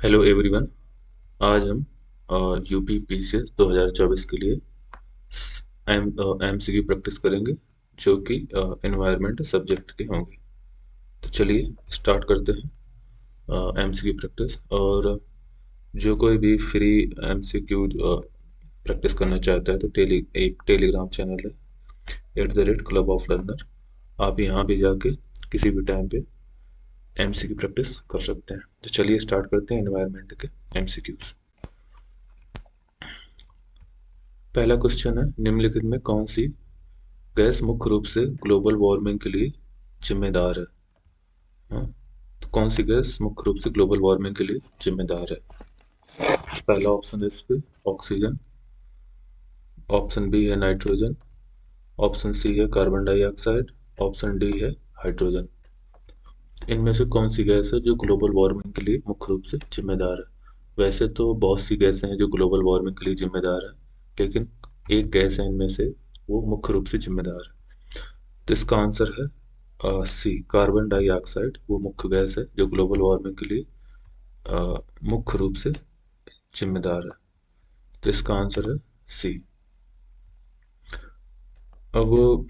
Hello everyone. आज हम UP PCS 2024 के लिए एमसीक्यू प्रैक्टिस करेंगे जो कि एनवायरनमेंट सब्जेक्ट के होंगे। तो चलिए स्टार्ट करते हैं एमसीक्यू प्रैक्टिस। और जो कोई भी फ्री एमसीक्यू प्रैक्टिस करना चाहता है तो एक टेलीग्राम चैनल है @क्लब ऑफ लर्नर। आप यहाँ भी जाके किसी भी टाइम पे एमसीक्यू प्रैक्टिस कर सकते हैं। तो चलिए स्टार्ट करते हैं एनवायरनमेंट के एमसीक्यूज। पहला क्वेश्चन है, निम्नलिखित में कौन सी गैस मुख्य रूप से ग्लोबल वार्मिंग के लिए जिम्मेदार है? हाँ, तो कौन सी गैस मुख्य रूप से ग्लोबल वार्मिंग के लिए जिम्मेदार है? पहला ऑप्शन है इस पे ऑक्सीजन, ऑप्शन बी है नाइट्रोजन, ऑप्शन सी है कार्बन डाइऑक्साइड, ऑप्शन डी है हाइड्रोजन। इनमें से कौन सी गैस है जो ग्लोबल वार्मिंग के लिए मुख्य रूप से जिम्मेदार है? वैसे तो बहुत सी गैसें हैं जो ग्लोबल वार्मिंग के लिए जिम्मेदार है, लेकिन एक गैस है इनमें से वो मुख्य रूप से जिम्मेदार है। तो इसका आंसर है सी, कार्बन डाइऑक्साइड वो मुख्य गैस है जो ग्लोबल वार्मिंग के लिए मुख्य रूप से जिम्मेदार है। तो इसका आंसर है सी। अब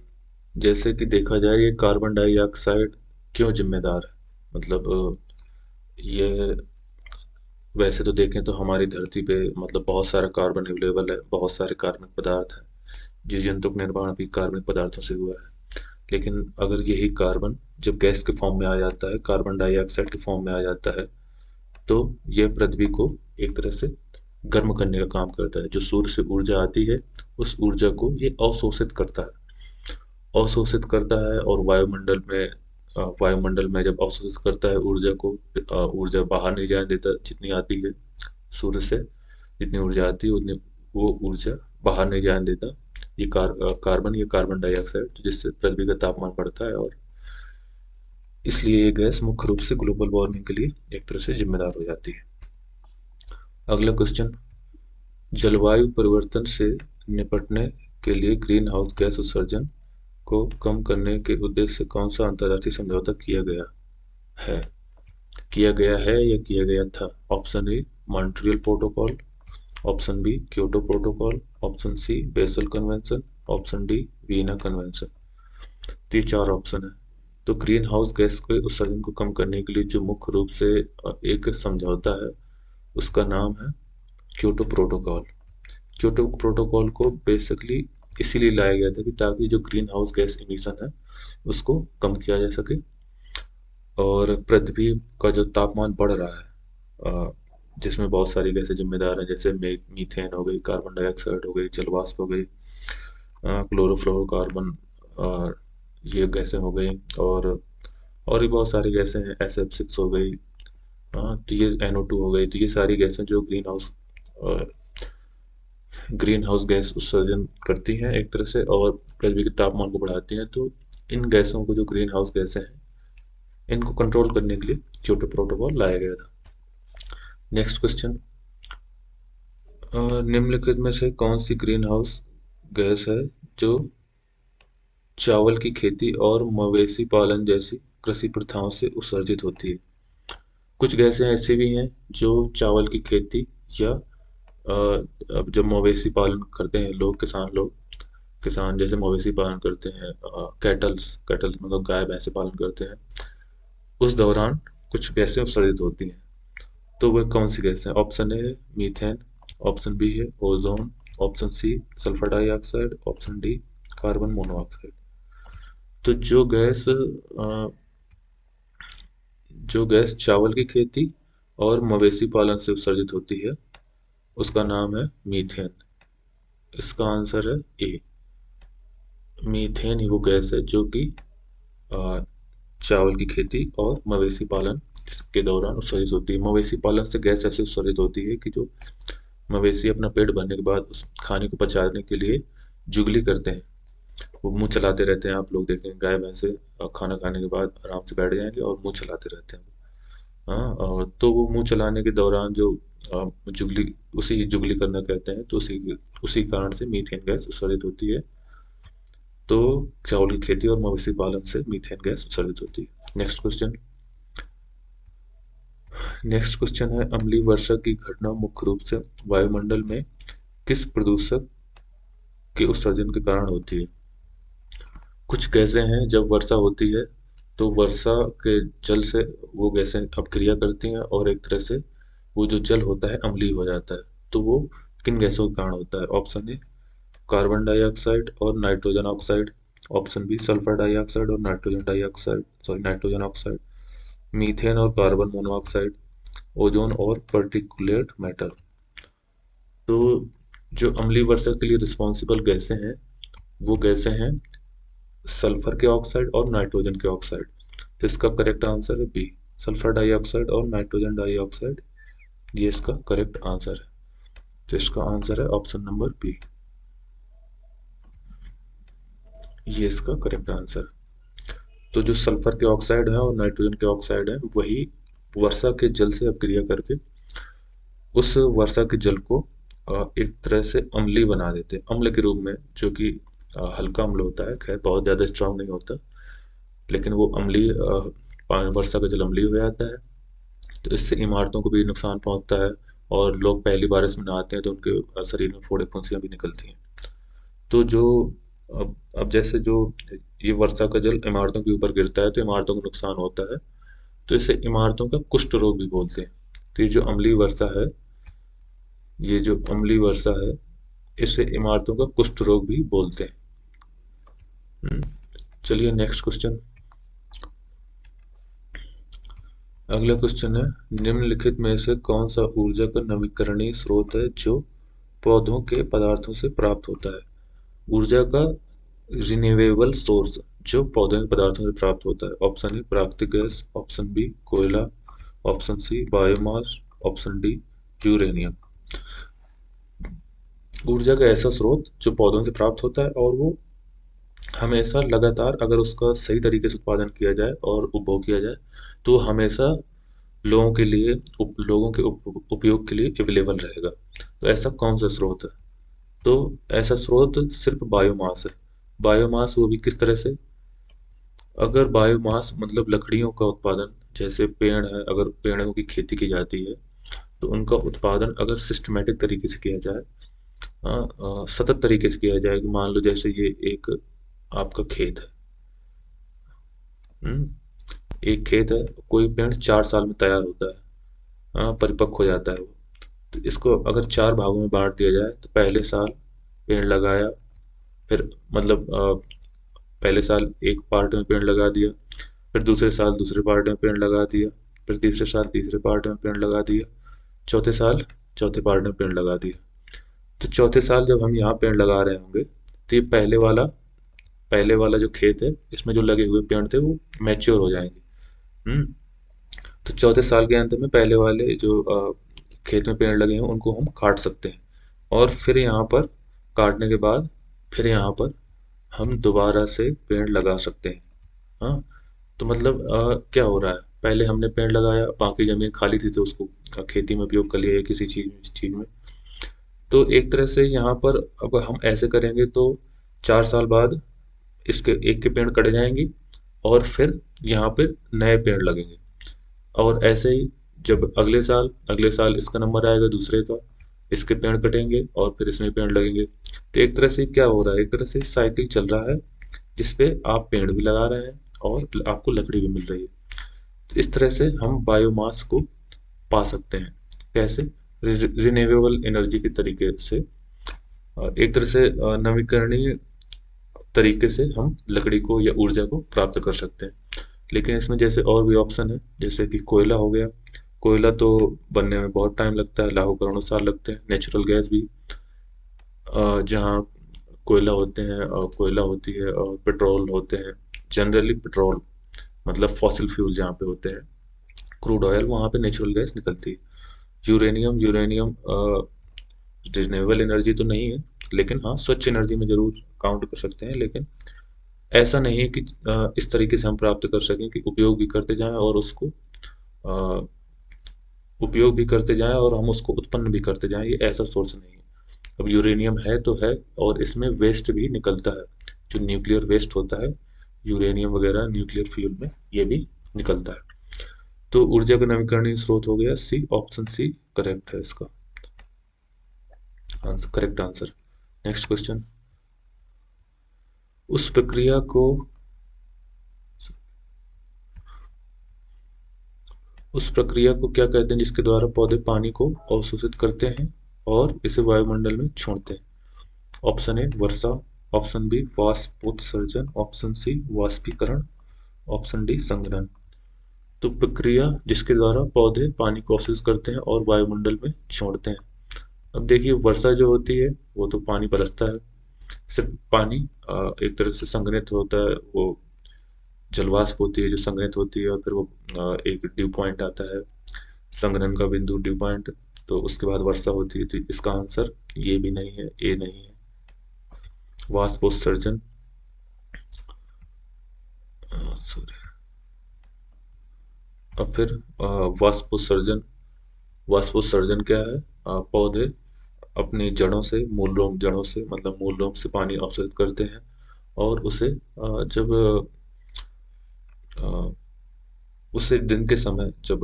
जैसे कि देखा जाए ये कार्बन डाइऑक्साइड क्यों जिम्मेदार है, मतलब ये वैसे तो देखें तो हमारी धरती पे मतलब बहुत सारा कार्बन अवेलेबल है, बहुत सारे कार्बनिक पदार्थ हैं। जीव जंतु का निर्माण भी कार्बनिक पदार्थों से हुआ है। लेकिन अगर यही कार्बन जब गैस के फॉर्म में आ जाता है, कार्बन डाइऑक्साइड के फॉर्म में आ जाता है, तो यह पृथ्वी को एक तरह से गर्म करने का काम करता है। जो सूर्य से ऊर्जा आती है उस ऊर्जा को ये अवशोषित करता है, अवशोषित करता है। और वायुमंडल में जब अवशोषित करता है ऊर्जा को, ऊर्जा बाहर नहीं जाने देता। जितनी आती है सूर्य से, जितनी ऊर्जा आती है उतनी वो ऊर्जा बाहर नहीं जाने देता ये कार्बन डाइऑक्साइड, जिससे पृथ्वी का तापमान बढ़ता है। और इसलिए ये गैस मुख्य रूप से ग्लोबल वार्मिंग के लिए एक तरह से जिम्मेदार हो जाती है। अगला क्वेश्चन, जलवायु परिवर्तन से निपटने के लिए ग्रीन हाउस गैस उत्सर्जन को कम करने के उद्देश्य से कौन सा अंतर्राष्ट्रीय समझौता है किया गया है या किया गया था? Option A Montreal protocol, option B Kyoto protocol, option C Basel convention, option D Vienna convention. तो ये चार ऑप्शन है। तो ग्रीन हाउस गैस के उत्सर्जन को कम करने के लिए जो मुख्य रूप से एक समझौता है उसका नाम है क्योटो प्रोटोकॉल। क्योटो प्रोटोकॉल को बेसिकली इसीलिए लाया गया था कि ताकि जो ग्रीन हाउस गैस इमिशन है उसको कम किया जा सके। और पृथ्वी का जो तापमान बढ़ रहा है, जिसमें बहुत सारी गैसें जिम्मेदार हैं, जैसे मीथेन हो गई, कार्बन डाइऑक्साइड हो गई, जलवाष्प हो गई, क्लोरोफ्लोरोकार्बन, और ये गैसें हो गई। और भी बहुत सारी गैसें हैं, SF6 हो गई। हाँ, तो ये NO2 हो गई। तो ये सारी गैसें जो ग्रीन हाउस गैस उत्सर्जन करती हैं एक तरह से, और पृथ्वी के तापमान को बढ़ाती हैं। तो इन गैसों को, जो ग्रीन हाउस गैसें हैं, इनको कंट्रोल करने के लिए क्योटो प्रोटोकॉल लाया गया था। नेक्स्ट क्वेश्चन, निम्नलिखित में से कौन सी ग्रीन हाउस गैस है जो चावल की खेती और मवेशी पालन जैसी कृषि प्रथाओं से उत्सर्जित होती है? कुछ गैसें ऐसी भी हैं जो चावल की खेती या अब जब मवेशी पालन करते हैं लोग, किसान जैसे मवेशी पालन करते हैं, कैटल्स कैटल्स मतलब गाय भैंसे पालन करते हैं, उस दौरान कुछ गैसें उत्सर्जित होती हैं। तो वह कौन सी गैस है? ऑप्शन ए है मीथेन, ऑप्शन बी है ozone, option C sulphur dioxide, option D carbon monoxide. तो जो गैस चावल की खेती और मवेशी पालन से उत्सर्जित होती है उसका नाम है मीथेन। इसका आंसर है ए। मीथेन ही वो गैस है जो कि अ, चावल की खेती और मवेशी पालन के दौरान उत्सर्जित होती है। मवेशी पालन से गैस ऐसे उत्सर्जित होती है कि जो मवेशी अपना पेट भरने के बाद उस खाने को पचाने के लिए जुगली करते हैं, वो मुंह चलाते रहते हैं। आप लोग देखें गाय भैंसे खाना खाने के बाद आराम से बैठ जाएंगे और मुंह चलाते रहते हैं। हाँ, और तो वो मुंह चलाने के दौरान जो जुगली, उसी जुगली करना कहते हैं। तो उसी कारण से मीथेन गैस उत्सर्जित होती है। तो चावल की खेती और मवेशी पालन से मीथेन गैस उत्सर्जित होती है। नेक्स्ट क्वेश्चन, नेक्स्ट क्वेश्चन है, अम्लीय वर्षा की घटना मुख्य रूप से वायुमंडल में किस प्रदूषक के उत्सर्जन के कारण होती है? कुछ गैसें हैं, जब वर्षा होती है तो वर्षा के जल से वो गैसें अपक्रिया करती हैं और एक तरह से वो जो जल होता है अम्लीय हो जाता है। तो वो किन गैसों के कारण होता है? ऑप्शन ए कार्बन डाइऑक्साइड और nitrogen oxide, option B sulphur dioxide और nitrogen dioxide sorry nitrogen oxide, methane और कार्बन मोनोऑक्साइड, ओजोन और पर्टिकुलेट मैटर। तो जो अम्लीय वर्षा के लिए रिस्पॉन्सिबल गैसें हैं वो गैसें हैं सल्फर के ऑक्साइड और नाइट्रोजन के ऑक्साइड। तो इसका करेक्ट आंसर है बी, सल्फर डाइऑक्साइड और नाइट्रोजन डाइऑक्साइड, ये इसका करेक्ट आंसर है। तो इसका आंसर है ऑप्शन नंबर बी, ये इसका करेक्ट आंसर। तो जो सल्फर के ऑक्साइड है और नाइट्रोजन के ऑक्साइड है वही वर्षा के जल से अपक्रिया करके उस वर्षा के जल को एक तरह से अम्लीय बना देते हैं, अम्ल के रूप में, जो कि हल्का अम्ल होता है, खैर बहुत ज़्यादा स्ट्रांग नहीं होता, लेकिन वो अम्लीय वर्षा का जल अम्लीय हो जाता है। तो इससे इमारतों को भी नुकसान पहुंचता है और लोग पहली बारिश में नहाते हैं तो उनके शरीर में फोड़े फुंसियाँ भी निकलती हैं। तो जो अब जैसे जो ये वर्षा का जल इमारतों के ऊपर गिरता है तो इमारतों को नुकसान होता है, तो इसे इमारतों का कुष्ठ रोग भी बोलते हैं। तो ये जो अम्लीय वर्षा है, ये जो अम्लीय वर्षा है, इसे इमारतों का कुष्ठ रोग भी बोलते हैं। चलिए नेक्स्ट क्वेश्चन। अगला क्वेश्चन है, निम्नलिखित में से कौन सा ऊर्जा का नवीकरणीय स्रोत है जो पौधों के पदार्थों से प्राप्त होता है? ऊर्जा का रिन्यूएबल सोर्स जो पौधों के पदार्थों से प्राप्त होता है। ऑप्शन ए प्राकृतिक गैस, ऑप्शन बी कोयला, option C biomass, option D uranium. ऊर्जा का ऐसा स्रोत जो पौधों से प्राप्त होता है और वो हमेशा लगातार, अगर उसका सही तरीके से उत्पादन किया जाए और उपभोग किया जाए, तो हमेशा लोगों के लिए लोगों के उपयोग के लिए अवेलेबल रहेगा। तो ऐसा कौन सा स्रोत है? तो ऐसा स्रोत सिर्फ बायोमास है। बायोमास वो भी किस तरह से? अगर बायोमास मतलब लकड़ियों का उत्पादन, जैसे पेड़ है, अगर पेड़ों की खेती की जाती है तो उनका उत्पादन अगर सिस्टमेटिक तरीके से किया जाए, सतत तरीके से किया जाए, कि मान लो जैसे ये एक आपका खेत है, हम्म, एक खेत है, कोई पेड़ 4 साल में तैयार होता है, परिपक्व हो जाता है वो। तो इसको अगर 4 भागों में बांट दिया जाए तो पहले साल पेड़ लगाया, फिर मतलब पहले साल एक पार्ट में पेड़ लगा दिया, फिर दूसरे साल दूसरे पार्ट में पेड़ लगा दिया, फिर तीसरे साल तीसरे पार्ट में पेड़ लगा दिया, चौथे साल चौथे पार्ट में पेड़ लगा दिया। तो चौथे साल जब हम यहाँ पेड़ लगा रहे होंगे तो ये पहले वाला जो खेत है इसमें जो लगे हुए पेड़ थे वो मैच्योर हो जाएंगे। हम्म। तो चौथे साल के अंत में पहले वाले जो खेत में पेड़ लगे हैं उनको हम काट सकते हैं, और फिर यहाँ पर काटने के बाद फिर यहाँ पर हम दोबारा से पेड़ लगा सकते हैं। हाँ। तो मतलब क्या हो रहा है, पहले हमने पेड़ लगाया, बाकी जमीन खाली थी तो उसको खेती में उपयोग कर लिया या किसी चीज में। तो एक तरह से यहाँ पर अब हम ऐसे करेंगे तो 4 साल बाद इसके एक के पेड़ कट जाएंगे और फिर यहाँ पे नए पेड़ लगेंगे, और ऐसे ही जब अगले साल इसका नंबर आएगा दूसरे का, इसके पेड़ कटेंगे और फिर इसमें पेड़ लगेंगे। तो एक तरह से क्या हो रहा है, एक तरह से साइकिल चल रहा है जिसपे आप पेड़ भी लगा रहे हैं और आपको लकड़ी भी मिल रही है। तो इस तरह से हम बायोमास को पा सकते हैं। कैसे? रिन्यूएबल एनर्जी के तरीके से, एक तरह से नवीकरणीय तरीके से हम लकड़ी को या ऊर्जा को प्राप्त कर सकते हैं। लेकिन इसमें जैसे और भी ऑप्शन है, जैसे कि कोयला हो गया। कोयला तो बनने में बहुत टाइम लगता है, लाखों करोड़ों साल लगते हैं। नेचुरल गैस भी, जहाँ कोयला होते हैं और कोयला होती है और पेट्रोल होते हैं। जनरली पेट्रोल मतलब फॉसिल फ्यूल जहाँ पे होते हैं, क्रूड ऑयल, वहाँ पे नेचुरल गैस निकलती है। यूरेनियम रिन्यूएबल एनर्जी तो नहीं है, लेकिन हाँ स्वच्छ एनर्जी में जरूर काउंट कर सकते हैं। लेकिन ऐसा नहीं है कि इस तरीके से हम प्राप्त कर सकें कि उपयोग भी करते जाएं और उसको अ, उपयोग भी करते जाएं और हम उसको उत्पन्न भी करते जाएं, ये ऐसा सोर्स नहीं है। अब यूरेनियम है तो है, और इसमें वेस्ट भी निकलता है, जो न्यूक्लियर वेस्ट होता है, यूरेनियम वगैरह न्यूक्लियर फ्यूल में ये भी निकलता है। तो ऊर्जा का नवीकरणीय स्रोत हो गया सी, ऑप्शन सी करेक्ट है इसका answer, correct answer. Next question, उस प्रक्रिया को क्या कहते हैं जिसके द्वारा पौधे पानी को अवशोषित करते हैं और इसे वायुमंडल में छोड़ते हैं? ऑप्शन ए वर्षा, ऑप्शन बी वाष्पोत्सर्जन, ऑप्शन सी वाष्पीकरण, ऑप्शन डी संघनन। तो प्रक्रिया जिसके द्वारा पौधे पानी को अवशोषित करते हैं और वायुमंडल में छोड़ते हैं। अब देखिए वर्षा जो होती है वो तो पानी बरसता है, सिर्फ पानी एक तरह से संघनित होता है, वो जलवाष्प होती है जो संघनित होती है और फिर वो एक ड्यू पॉइंट आता है, संघनन का बिंदु ड्यू पॉइंट, तो उसके बाद वर्षा होती है। तो इसका आंसर ये भी नहीं है, ए नहीं है, वाष्पोत्सर्जन, सॉरी। अब फिर वाष्पोत्सर्जन, वाष्पोत्सर्जन क्या है? पौधे अपनी जड़ों से, मूल रोम जड़ों से मतलब मूल रोम से पानी अवशोषित करते हैं और उसे जब अ, उसे दिन के समय जब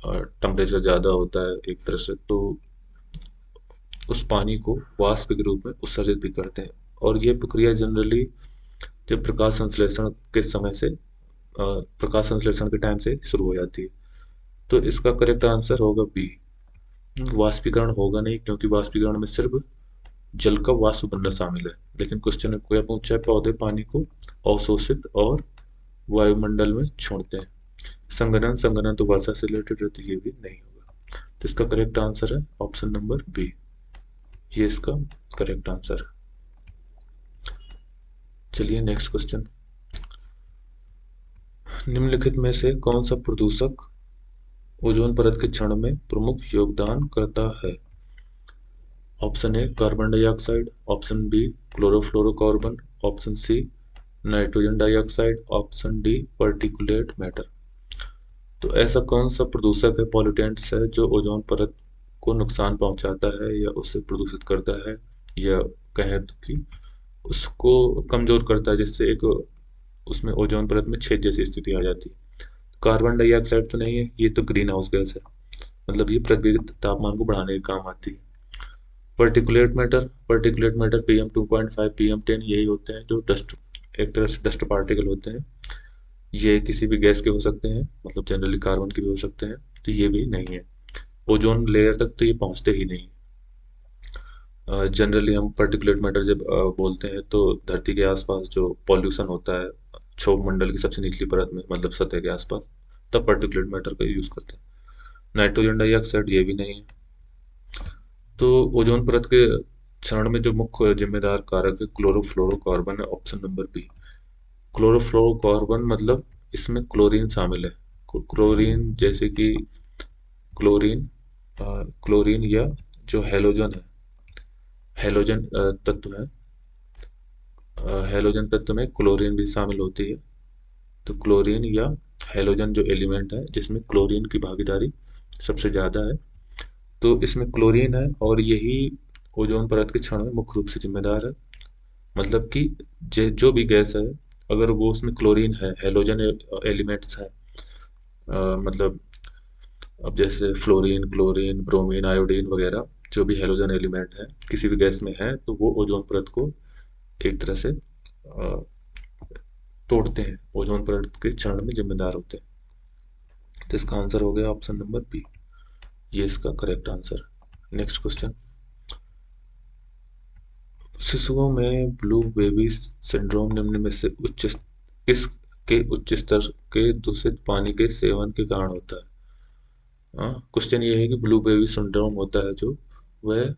टेम्परेचर ज़्यादा होता है एक तरह से, तो उस पानी को वाष्प के रूप में उत्सर्जित भी करते हैं। और ये प्रक्रिया जनरली जब प्रकाश संश्लेषण के समय से प्रकाश संश्लेषण के टाइम से शुरू हो जाती है। तो इसका करेक्ट आंसर होगा बी, वाष्पीकरण होगा नहीं, क्योंकि वाष्पीकरण में सिर्फ जल का वाष्प बनना शामिल है। लेकिन क्वेश्चन में क्या पूछा है? पौधे पानी को अवशोषित और वायुमंडल में छोड़ते हैं। संघनन, संघनन तो वर्षा से रिलेटेड रहती है, ये भी नहीं होगा। तो इसका करेक्ट आंसर है ऑप्शन नंबर बी, ये इसका करेक्ट आंसर है। चलिए नेक्स्ट क्वेश्चन, निम्नलिखित में से कौन सा प्रदूषक ओजोन परत के क्षरण में प्रमुख योगदान करता है? Option A carbon dioxide, option B chlorofluorocarbon, option C nitrogen dioxide, option D particulate matter. तो ऐसा कौन सा प्रदूषक है, पॉल्यूटेंट्स है, जो ओजोन परत को नुकसान पहुंचाता है या उसे प्रदूषित करता है, या कहें तो कि उसको कमजोर करता है, जिससे एक उसमें ओजोन परत में छेद जैसी स्थिति आ जाती है? कार्बन डाइऑक्साइड तो नहीं है, ये तो ग्रीन हाउस गैस है, मतलब ये पृथ्वी के तापमान को बढ़ाने के काम आती है। Particulate matter, particulate matter PM2.5 PM10 यही होते हैं जो डस्ट, एक तरह से डस्ट पार्टिकल होते हैं। ये किसी भी गैस के हो सकते हैं, मतलब जनरली कार्बन के भी हो सकते हैं, तो ये भी नहीं है। ओजोन लेयर तक तो ये पहुंचते ही नहीं। जनरली हम पर्टिकुलेट मैटर जब बोलते हैं तो धरती के आसपास जो पॉल्यूशन होता है क्षोभ मंडल की सबसे निचली परत में, मतलब सतह के आसपास, तब पर्टिकुलेट मैटर का यूज करते हैं। नाइट्रोजन डाइऑक्साइड ये भी नहीं है। तो ओजोन परत के क्षरण में जो मुख्य जिम्मेदार कारक है क्लोरोफ्लोरोकार्बन है, ऑप्शन नंबर बी। क्लोरोफ्लोरोकार्बन मतलब इसमें क्लोरीन शामिल है। क्लोरीन जैसे कि क्लोरीन, क्लोरीन या जो हेलोजन है, हेलोजन तत्व है, हेलोजन तत्व में क्लोरीन भी शामिल होती है। तो क्लोरीन या हेलोजन जो एलिमेंट है जिसमें क्लोरीन की भागीदारी सबसे ज़्यादा है, तो इसमें क्लोरीन है और यही ओजोन परत के क्षरण में मुख्य रूप से जिम्मेदार है। मतलब कि जो भी गैस है, अगर वो उसमें क्लोरीन है, हेलोजन एलिमेंट्स हैं, मतलब अब जैसे फ्लोरीन, क्लोरीन, ब्रोमीन, आयोडीन वगैरह जो भी हेलोजन एलिमेंट है किसी भी गैस में है, तो वो ओजोन परत को एक तरह से तोड़ते हैं, ओजोन परत के क्षरण में जिम्मेदार होते हैं। तो इसका आंसर हो गया ऑप्शन नंबर बी, ये इसका करेक्ट आंसर। नेक्स्ट क्वेश्चन, शिशुओं में ब्लू बेबी सिंड्रोम निम्न में से किस के उच्च स्तर के दूषित पानी के सेवन के कारण होता है? हाँ, क्वेश्चन ये है कि ब्लू बेबी सिंड्रोम होता है जो, वह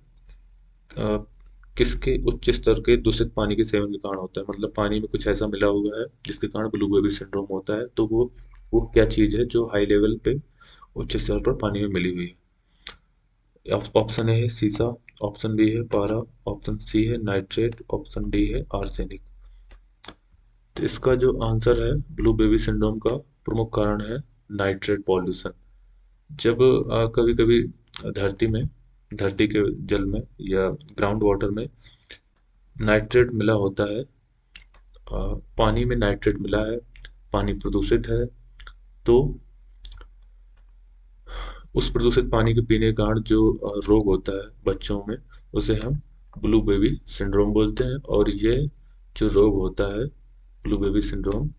किसके उच्च स्तर के दूषित पानी के सेवन के कारण होता है? मतलब पानी में कुछ ऐसा मिला हुआ है जिसके कारण ब्लू बेबी सिंड्रोम होता है, तो वो क्या चीज़ है जो हाई लेवल पे उच्च स्तर पर पानी में मिली हुई है? ऑप्शन ए है सीसा, ऑप्शन बी है पारा, ऑप्शन सी है नाइट्रेट, ऑप्शन डी है आर्सेनिक। तो इसका जो आंसर है, ब्लू बेबी सिंड्रोम का प्रमुख कारण है नाइट्रेट पॉल्यूशन। जब कभी कभी धरती में, धरती के जल में या ग्राउंड वाटर में नाइट्रेट मिला होता है, पानी में नाइट्रेट मिला है, पानी प्रदूषित है, तो उस प्रदूषित पानी के पीने के कारण जो रोग होता है बच्चों में, उसे हम ब्लू बेबी सिंड्रोम बोलते हैं। और ये जो रोग होता है ब्लू बेबी सिंड्रोम,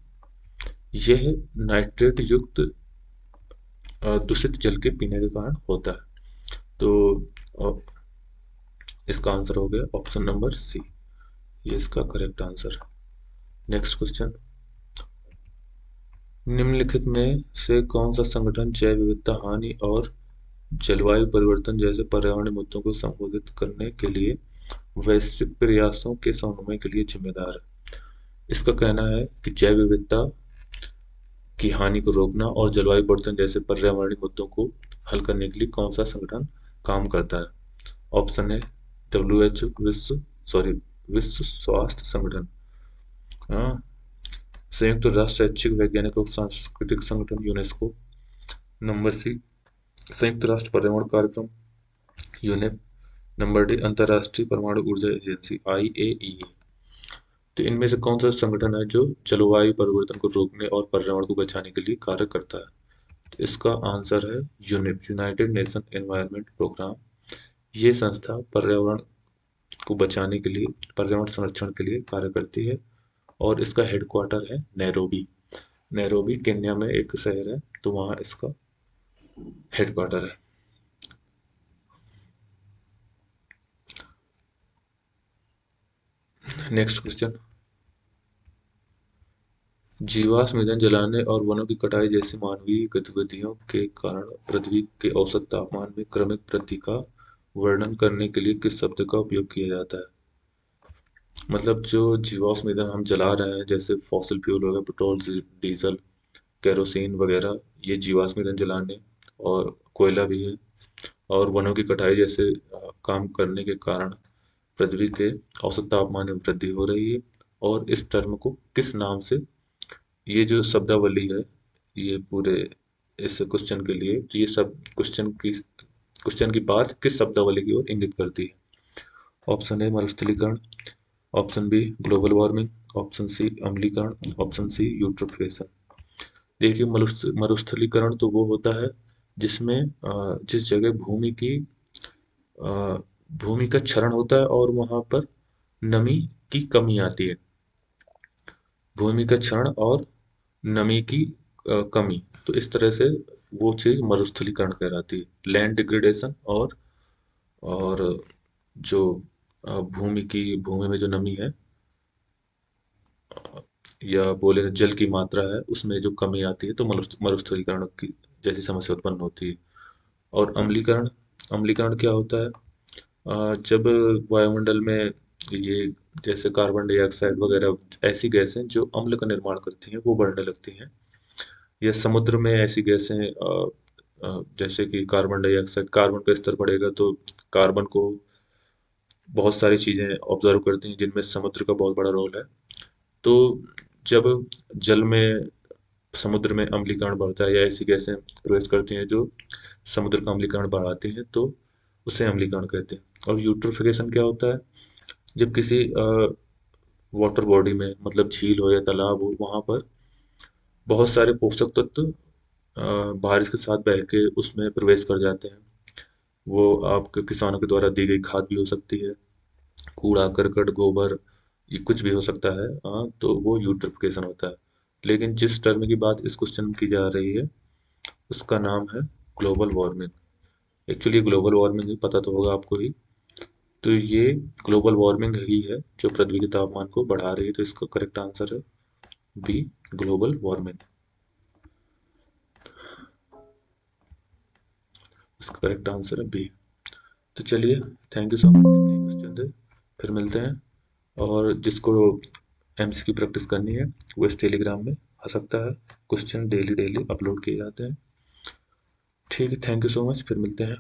यह नाइट्रेट युक्त दूषित जल के पीने के कारण होता है। तो अ, इसका आंसर हो गया ऑप्शन नंबर सी, ये इसका करेक्ट आंसर है। नेक्स्ट क्वेश्चन, निम्नलिखित में से कौन सा संगठन जैव विविधता हानि और जलवायु परिवर्तन जैसे पर्यावरणीय मुद्दों को संबोधित करने के लिए वैश्विक प्रयासों के समन्वय के लिए जिम्मेदार है? इसका कहना है कि जैव विविधता की हानि को रोकना और जलवायु परिवर्तन जैसे पर्यावरणीय मुद्दों को हल करने के लिए कौन सा संगठन काम करता है? ऑप्शन है WHO, विश्व स्वास्थ्य संगठन, हाँ, संयुक्त राष्ट्र शैक्षिक वैज्ञानिक और सांस्कृतिक संगठन यूनेस्को, नंबर सी संयुक्त राष्ट्र पर्यावरण कार्यक्रम यूनेप, नंबर डी अंतर्राष्ट्रीय परमाणु ऊर्जा एजेंसी IAEA। तो इनमें से कौन सा संगठन है जो जलवायु परिवर्तन को रोकने और पर्यावरण को बचाने के लिए कार्य करता है? तो इसका आंसर है UNEP, united nation environment programme. ये संस्था पर्यावरण को बचाने के लिए, पर्यावरण संरक्षण के लिए कार्य करती है और इसका हेडक्वार्टर है नैरोबी। नैरोबी केन्या में एक शहर है, तो वहाँ इसका हेडक्वार्टर है। नेक्स्ट क्वेश्चन, जीवाश्म ईंधन जलाने और वनों की कटाई जैसी मानवीय गतिविधियों के कारण पृथ्वी के औसत तापमान में क्रमिक वृद्धि का वर्णन करने के लिए किस शब्द का उपयोग किया जाता है? मतलब जो जीवाश्म ईंधन हम जला रहे हैं, जैसे फॉसिल फ्यूल हो गया, पेट्रोल, डीजल, केरोसिन वगैरह, ये जीवाश्म ईंधन जलाने और कोयला भी है, और वनों की कटाई जैसे काम करने के कारण पृथ्वी के औसत तापमान में वृद्धि हो रही है। और इस टर्म को किस नाम से, ये जो शब्दावली है, ये पूरे इस क्वेश्चन के लिए, तो ये सब क्वेश्चन की बात किस शब्दावली की ओर इंगित करती है? ऑप्शन ए मरुस्थलीकरण, option B global warming, option C अम्लीकरण, ऑप्शन सी यूट्रोफिकेशन। देखिए, मरुस्थलीकरण तो वो होता है जिसमें जिस जगह भूमि का क्षरण होता है और वहां पर नमी की कमी आती है। भूमि का क्षरण और नमी की कमी, तो इस तरह से वो चीज मरुस्थलीकरण कहलाती है। लैंड डिग्रेडेशन और जो भूमि में जो नमी है, या बोले जल की मात्रा है, उसमें जो कमी आती है, तो मरुस्थलीकरण की जैसी समस्या उत्पन्न होती है। और अम्लीकरण, अम्लीकरण क्या होता है? जब वायुमंडल में ये जैसे कार्बन डाइऑक्साइड वगैरह ऐसी गैसें जो अम्ल का निर्माण करती हैं, वो बढ़ने लगती हैं। या समुद्र में ऐसी गैसें जैसे कि कार्बन डाइऑक्साइड, कार्बन का स्तर बढ़ेगा तो कार्बन को बहुत सारी चीज़ें ऑब्जर्व करती हैं, जिनमें समुद्र का बहुत बड़ा रोल है। तो जब जल में, समुद्र में अम्लीकरण बढ़ता है या ऐसी गैसें प्रवेश करती हैं जो समुद्र का अम्लीकरण बढ़ाती हैं, तो उसे अम्लीकरण कहते हैं। और यूट्रोफिकेशन क्या होता है? जब किसी वाटर बॉडी में, मतलब झील हो या तालाब हो, वहाँ पर बहुत सारे पोषक तत्व बारिश के साथ बह के उसमें प्रवेश कर जाते हैं। वो आपके किसानों के द्वारा दी गई खाद भी हो सकती है, कूड़ा करकट गोबर, ये कुछ भी हो सकता है। हाँ, तो वो यूट्रिफिकेशन होता है। लेकिन जिस टर्म की बात इस क्वेश्चन में की जा रही है, उसका नाम है global warming. Actually global warming ही पता तो होगा आपको ही। तो ये ग्लोबल वार्मिंग ही है जो पृथ्वी के तापमान को बढ़ा रही है। तो इसका करेक्ट आंसर है बी, ग्लोबल वार्मिंग। इसका करेक्ट आंसर है बी। तो चलिए, थैंक यू सो मच, इतने क्वेश्चन थे। फिर मिलते हैं। और जिसको एमसीक्यू प्रैक्टिस करनी है, वो इस टेलीग्राम में आ सकता है। क्वेश्चन डेली डेली अपलोड किए जाते हैं। ठीक है, थैंक यू सो मच, फिर मिलते हैं।